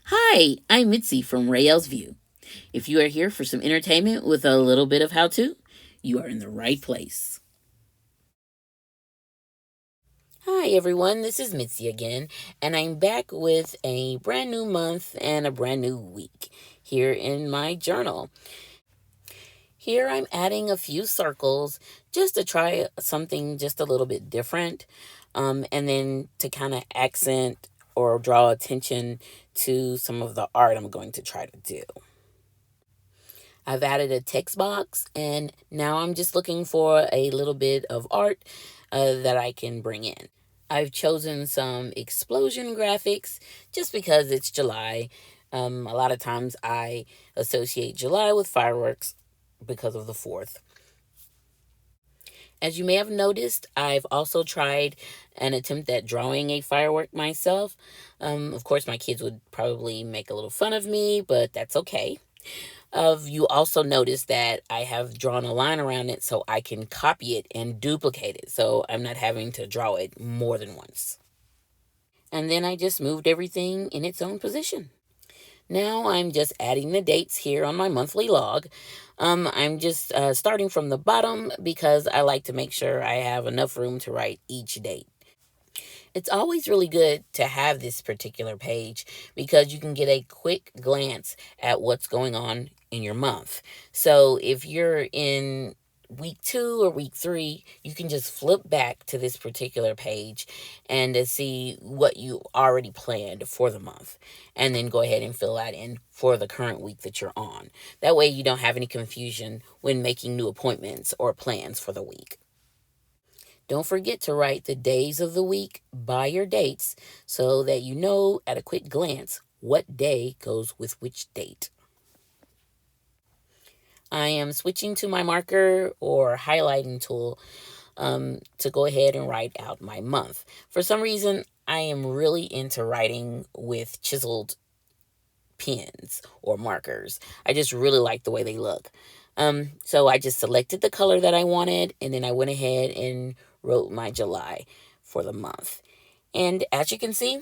Hi, I'm Mitzi from Rael's View. If you are here for some entertainment with a little bit of how to, you are in the right place. Hi everyone, this is Mitzi again, and I'm back with a brand new month and a brand new week here in my journal. Here I'm adding a few circles just to try something just a little bit different, and then to kind of accent or draw attention to some of the art I'm going to try to do. I've added a text box, and now I'm just looking for a little bit of art that I can bring in. I've chosen some explosion graphics just because it's July. A lot of times I associate July with fireworks because of the 4th. As you may have noticed, I've also tried an attempt at drawing a firework myself. Of course, my kids would probably make a little fun of me, but that's okay. You also notice that I have drawn a line around it so I can copy it and duplicate it, so I'm not having to draw it more than once. And then I just moved everything in its own position. Now I'm just adding the dates here on my monthly log. I'm just starting from the bottom because I like to make sure I have enough room to write each date. It's always really good to have this particular page because you can get a quick glance at what's going on in your month. So if you're in week 2 or week 3, you can just flip back to this particular page and to see what you already planned for the month, and then go ahead and fill that in for the current week that you're on. That way you don't have any confusion when making new appointments or plans for the week. Don't forget to write the days of the week by your dates so that you know at a quick glance what day goes with which date. I am switching to my marker or highlighting tool to go ahead and write out my month. For some reason, I am really into writing with chiseled pens or markers. I just really like the way they look. So I just selected the color that I wanted, and then I went ahead and wrote my July for the month. And as you can see,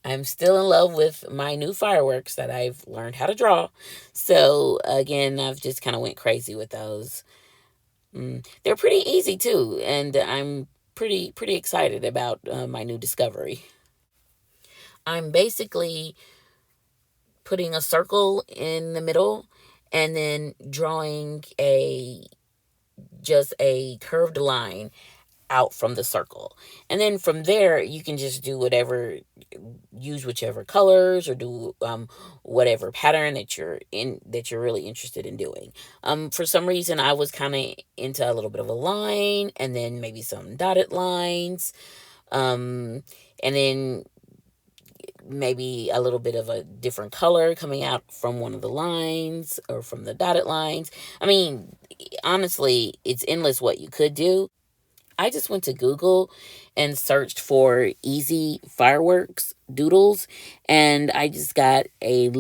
I'm still in love with my new fireworks that I've learned how to draw. So again, I've just kind of went crazy with those. They're pretty easy too, and I'm pretty excited about my new discovery. I'm basically putting a circle in the middle and then drawing a just a curved line out from the circle. And then from there, you can just do whatever, use whichever colors, or do whatever pattern that you're really interested in doing. For some reason, I was kind of into a little bit of a line, and then maybe some dotted lines, and then maybe a little bit of a different color coming out from one of the lines or from the dotted lines. I mean, honestly, it's endless what you could do. I just went to Google and searched for easy fireworks doodles, and I just got a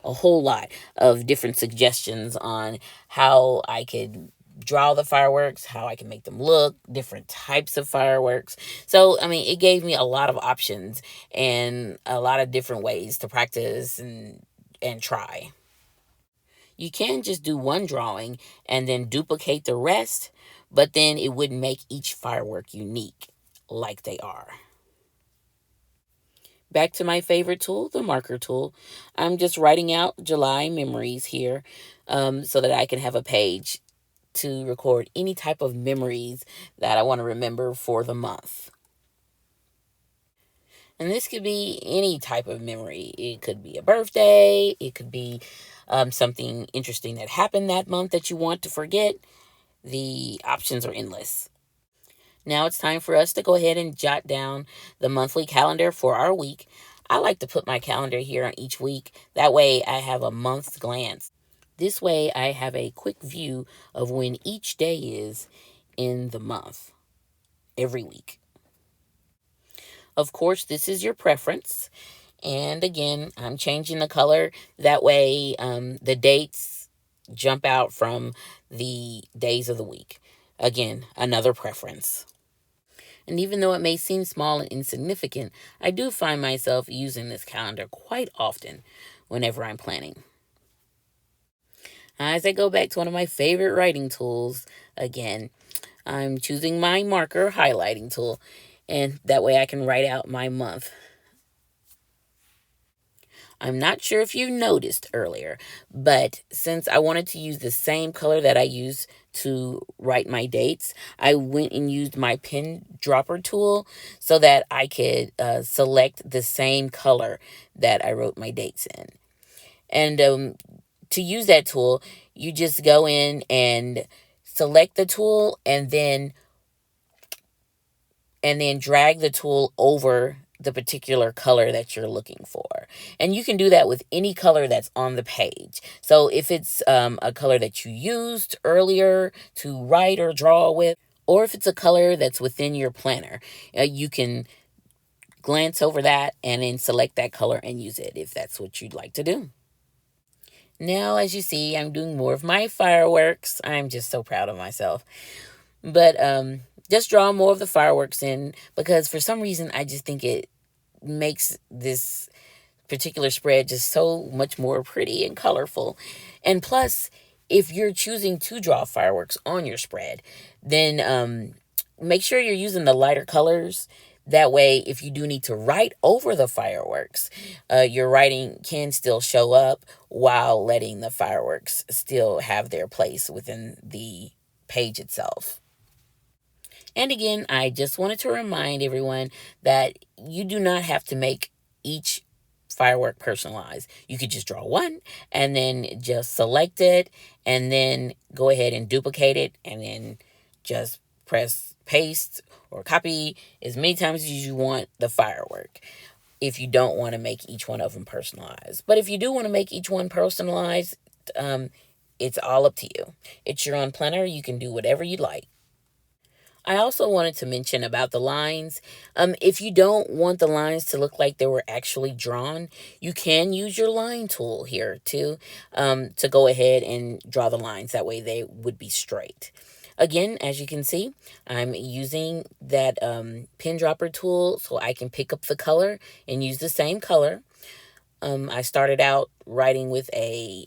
whole lot of different suggestions on how I could draw the fireworks, how I can make them look, different types of fireworks. So, I mean, it gave me a lot of options and a lot of different ways to practice and try. You can just do one drawing and then duplicate the rest, but then it wouldn't make each firework unique like they are. Back to my favorite tool, the marker tool. I'm just writing out July memories here, so that I can have a page to record any type of memories that I want to remember for the month. And this could be any type of memory. It could be a birthday, it could be something interesting that happened that month that you want to forget. The options are endless. Now it's time for us to go ahead and jot down the monthly calendar for our week. I like to put my calendar here on each week. That way I have a month's glance. This way I have a quick view of when each day is in the month every week. Of course, this is your preference. And again, I'm changing the color. That way the dates jump out from the days of the week. Again, another preference. And even though it may seem small and insignificant, I do find myself using this calendar quite often whenever I'm planning. As I go back to one of my favorite writing tools again, I'm choosing my marker highlighting tool, and that way I can write out my month. I'm not sure if you noticed earlier, but since I wanted to use the same color that I use to write my dates, I went and used my pen dropper tool so that I could select the same color that I wrote my dates in. And to use that tool, you just go in and select the tool and then drag the tool over the particular color that you're looking for. And you can do that with any color that's on the page. So if it's a color that you used earlier to write or draw with, or if it's a color that's within your planner, you can glance over that and then select that color and use it if that's what you'd like to do. Now, as you see, I'm doing more of my fireworks. I'm just so proud of myself. But just draw more of the fireworks in because for some reason I just think it makes this particular spread just so much more pretty and colorful. And plus, if you're choosing to draw fireworks on your spread, then make sure you're using the lighter colors. That way, if you do need to write over the fireworks, your writing can still show up while letting the fireworks still have their place within the page itself. And again, I just wanted to remind everyone that you do not have to make each firework personalized. You could just draw one and then just select it and then go ahead and duplicate it and then just press paste or copy as many times as you want the firework if you don't want to make each one of them personalized. But if you do want to make each one personalized, it's all up to you. It's your own planner. You can do whatever you like. I also wanted to mention about the lines. If you don't want the lines to look like they were actually drawn, you can use your line tool here too, to go ahead and draw the lines. That way they would be straight. Again, as you can see, I'm using that pen dropper tool so I can pick up the color and use the same color. I started out writing with a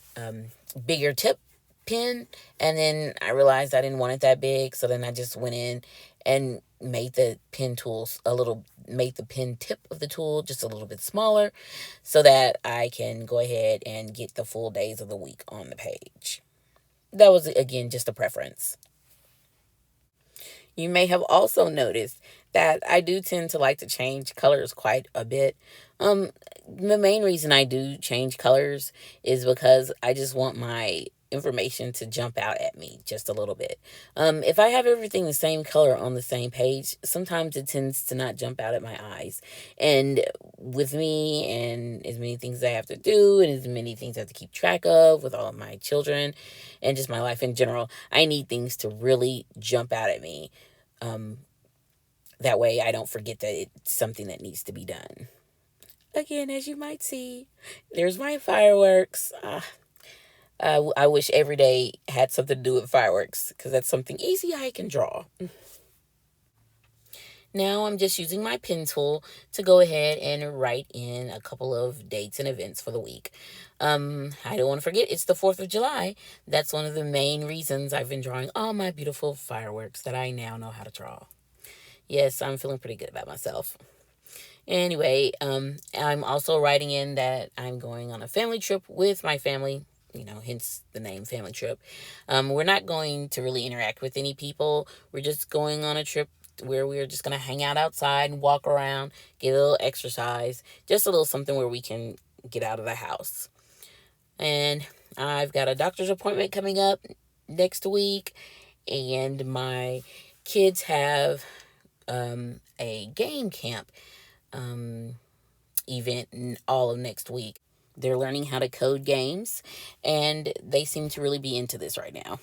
bigger tip pen, and then I realized I didn't want it that big, so then I just went in and made the made the pen tip of the tool just a little bit smaller so that I can go ahead and get the full days of the week on the page. That was, again, just a preference. You may have also noticed that I do tend to like to change colors quite a bit. The main reason I do change colors is because I just want my information to jump out at me just a little bit. If I have everything the same color on the same page, sometimes it tends to not jump out at my eyes. And with me and as many things I have to do and as many things I have to keep track of with all of my children and just my life in general, I need things to really jump out at me. Um, that way I don't forget that it's something that needs to be done. Again, as you might see, there's my fireworks. I wish every day had something to do with fireworks because that's something easy I can draw. Now I'm just using my pen tool to go ahead and write in a couple of dates and events for the week. I don't want to forget it's the 4th of July. That's one of the main reasons I've been drawing all my beautiful fireworks that I now know how to draw. Yes, I'm feeling pretty good about myself. Anyway, I'm also writing in that I'm going on a family trip with my family, hence the name family trip. We're not going to really interact with any people. We're just going on a trip where we're just going to hang out outside and walk around, get a little exercise, just a little something where we can get out of the house. And I've got a doctor's appointment coming up next week, and my kids have a game camp event all of next week. They're learning how to code games, and they seem to really be into this right now.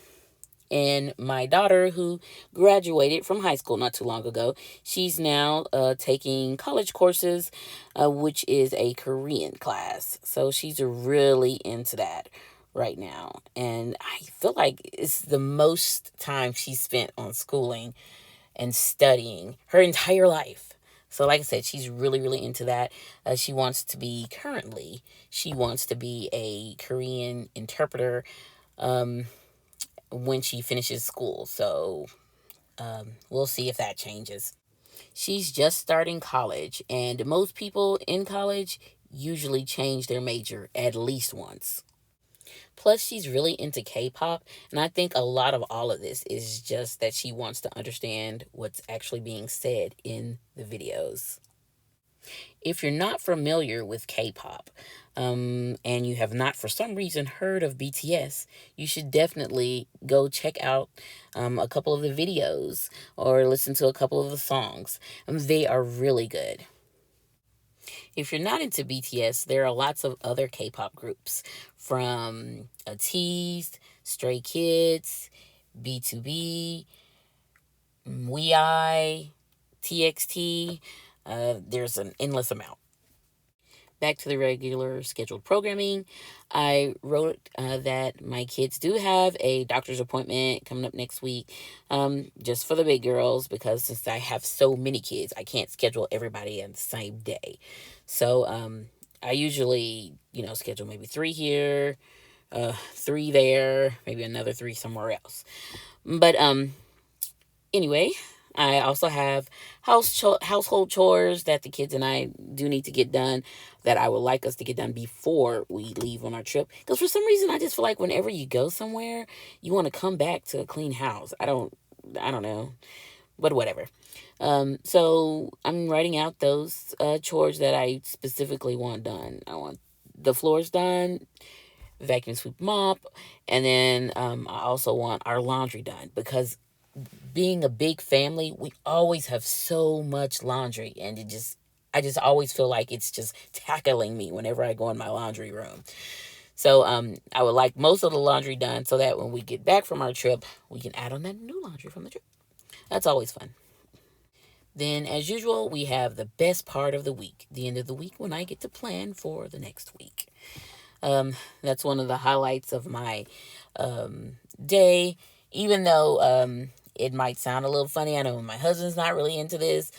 And my daughter, who graduated from high school not too long ago, she's now taking college courses, which is a Korean class. So she's really into that right now. And I feel like it's the most time she spent on schooling and studying her entire life. So, like I said, she's really, really into that. She wants to be a Korean interpreter when she finishes school. So, we'll see if that changes. She's just starting college, and most people in college usually change their major at least once. Plus, she's really into K pop, and I think a lot of all of this is just that she wants to understand what's actually being said in the videos. If you're not familiar with K pop, and you have not for some reason heard of BTS, you should definitely go check out a couple of the videos or listen to a couple of the songs. They are really good. If you're not into BTS, there are lots of other K-pop groups from Teased, Stray Kids, B2B, WeI, TXT. There's an endless amount. Back to the regular scheduled programming. I wrote that my kids do have a doctor's appointment coming up next week, just for the big girls, because since I have so many kids, I can't schedule everybody on the same day. So I usually, schedule maybe 3 here, 3 there, maybe another 3 somewhere else. But anyway, I also have household chores that the kids and I do need to get done, that I would like us to get done before we leave on our trip. Because for some reason, I just feel like whenever you go somewhere, you want to come back to a clean house. I don't know, but whatever. So I'm writing out those chores that I specifically want done. I want the floors done, vacuum, sweep, mop, and then I also want our laundry done, because being a big family, we always have so much laundry, and I just always feel like it's just tackling me whenever I go in my laundry room. So I would like most of the laundry done so that when we get back from our trip, we can add on that new laundry from the trip. That's always fun. Then, as usual, we have the best part of the week, the end of the week, when I get to plan for the next week. That's one of the highlights of my day, even though it might sound a little funny. I know my husband's not really into this.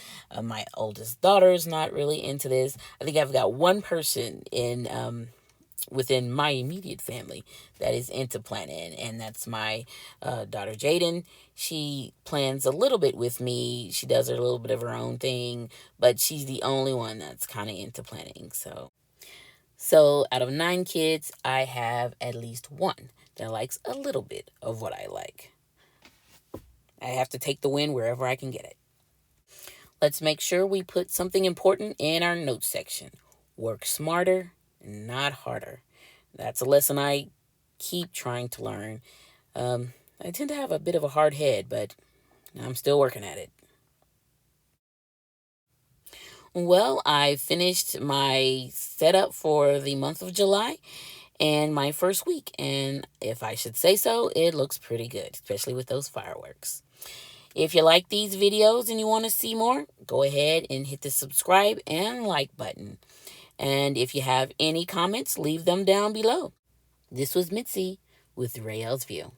My oldest daughter's not really into this. I think I've got one person within my immediate family that is into planning, and that's my daughter Jaden. She plans a little bit with me. She does a little bit of her own thing, but she's the only one that's kind of into planning. So out of 9 kids, I have at least one that likes a little bit of what I like. I have to take the win wherever I can get it. Let's make sure we put something important in our notes section. Work smarter, not harder. That's a lesson I keep trying to learn. I tend to have a bit of a hard head, but I'm still working at it. Well, I finished my setup for the month of July and my first week, and if I should say so, it looks pretty good, especially with those fireworks. If you like these videos and you want to see more, go ahead and hit the subscribe and like button. And if you have any comments, leave them down below. This was Mitzi with Rael's View.